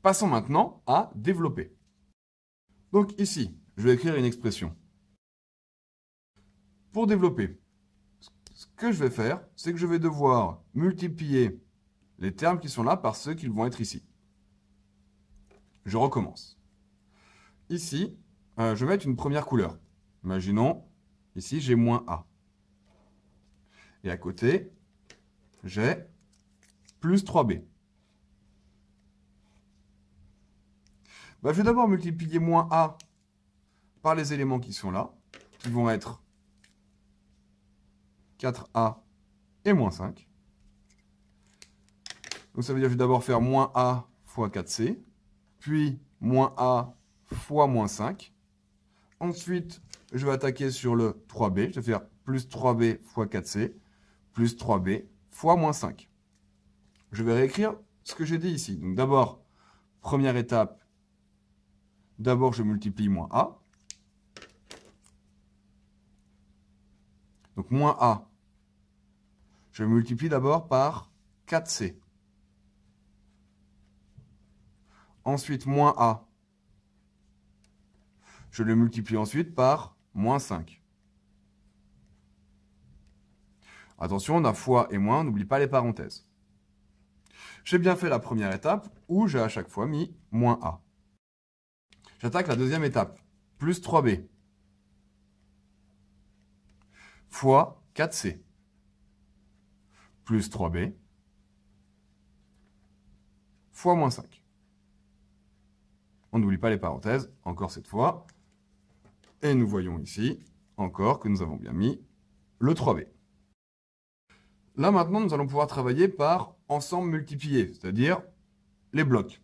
Passons maintenant à développer. Donc ici, je vais écrire une expression. Pour développer, ce que je vais faire, c'est que je vais devoir multiplier les termes qui sont là par ceux qui vont être ici. Je recommence. Ici, je vais mettre une première couleur. Imaginons, ici, j'ai moins A. Et à côté, j'ai plus 3B. Je vais d'abord multiplier moins A par les éléments qui sont là, qui vont être 4A et moins 5. Donc ça veut dire que je vais d'abord faire moins A fois 4C, puis moins A fois moins 5. Ensuite, je vais attaquer sur le 3B. Je vais faire plus 3B fois 4C, plus 3B fois moins 5. Je vais réécrire ce que j'ai dit ici. Donc d'abord, première étape, d'abord je multiplie moins A. Donc moins A, je multiplie d'abord par 4C. Ensuite, moins A, je le multiplie ensuite par moins 5. Attention, on a fois et moins, on n'oublie pas les parenthèses. J'ai bien fait la première étape où j'ai à chaque fois mis moins A. J'attaque la deuxième étape, plus 3B, fois 4C, plus 3B, fois moins 5. On n'oublie pas les parenthèses, encore cette fois. Et nous voyons ici, encore, que nous avons bien mis le 3B. Là, maintenant, nous allons pouvoir travailler par ensemble multiplié, c'est-à-dire les blocs.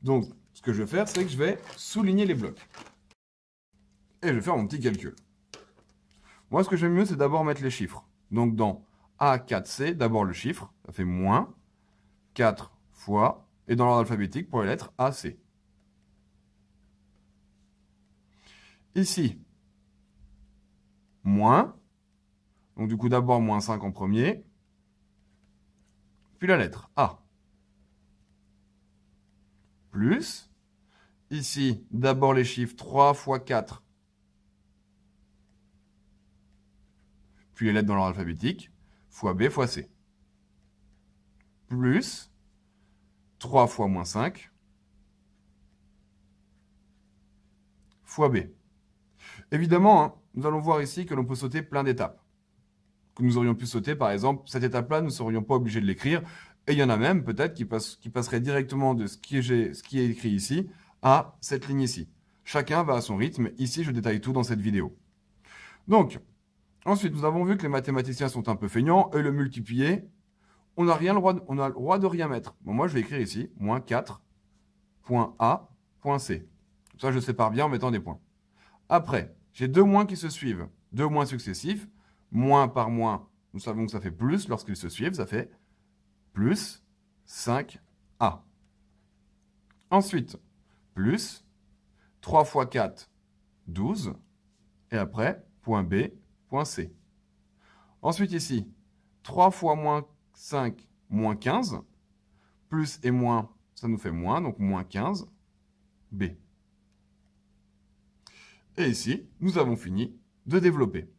Donc, ce que je vais faire, c'est que je vais souligner les blocs. Et je vais faire mon petit calcul. Moi, ce que j'aime mieux, c'est d'abord mettre les chiffres. Donc, dans A4C, d'abord le chiffre, ça fait moins 4 fois, et dans l'ordre alphabétique, pour les lettres AC. Ici, moins, donc du coup d'abord moins 5 en premier, puis la lettre A. Plus, ici d'abord les chiffres 3 fois 4, puis les lettres dans l'ordre alphabétique, fois B fois C. Plus, 3 fois moins 5, fois B. Évidemment, hein, nous allons voir ici que l'on peut sauter plein d'étapes. Que nous aurions pu sauter, par exemple, cette étape-là, nous ne serions pas obligés de l'écrire. Et il y en a même, peut-être, qui passeraient directement de ce qui est écrit ici à cette ligne ici. Chacun va à son rythme. Ici, je détaille tout dans cette vidéo. Donc, ensuite, nous avons vu que les mathématiciens sont un peu feignants. Et le multiplier, on a le droit de rien mettre. Bon, moi, je vais écrire ici, moins 4, point A, point C. Comme ça, je sépare bien en mettant des points. Après, j'ai deux moins qui se suivent, deux moins successifs. Moins par moins, nous savons que ça fait plus lorsqu'ils se suivent, ça fait plus 5A. Ensuite, plus 3 fois 4, 12. Et après, point B, point C. Ensuite ici, 3 fois moins 5, moins 15. Plus et moins, ça nous fait moins, donc moins 15, B. Et ici, nous avons fini de développer.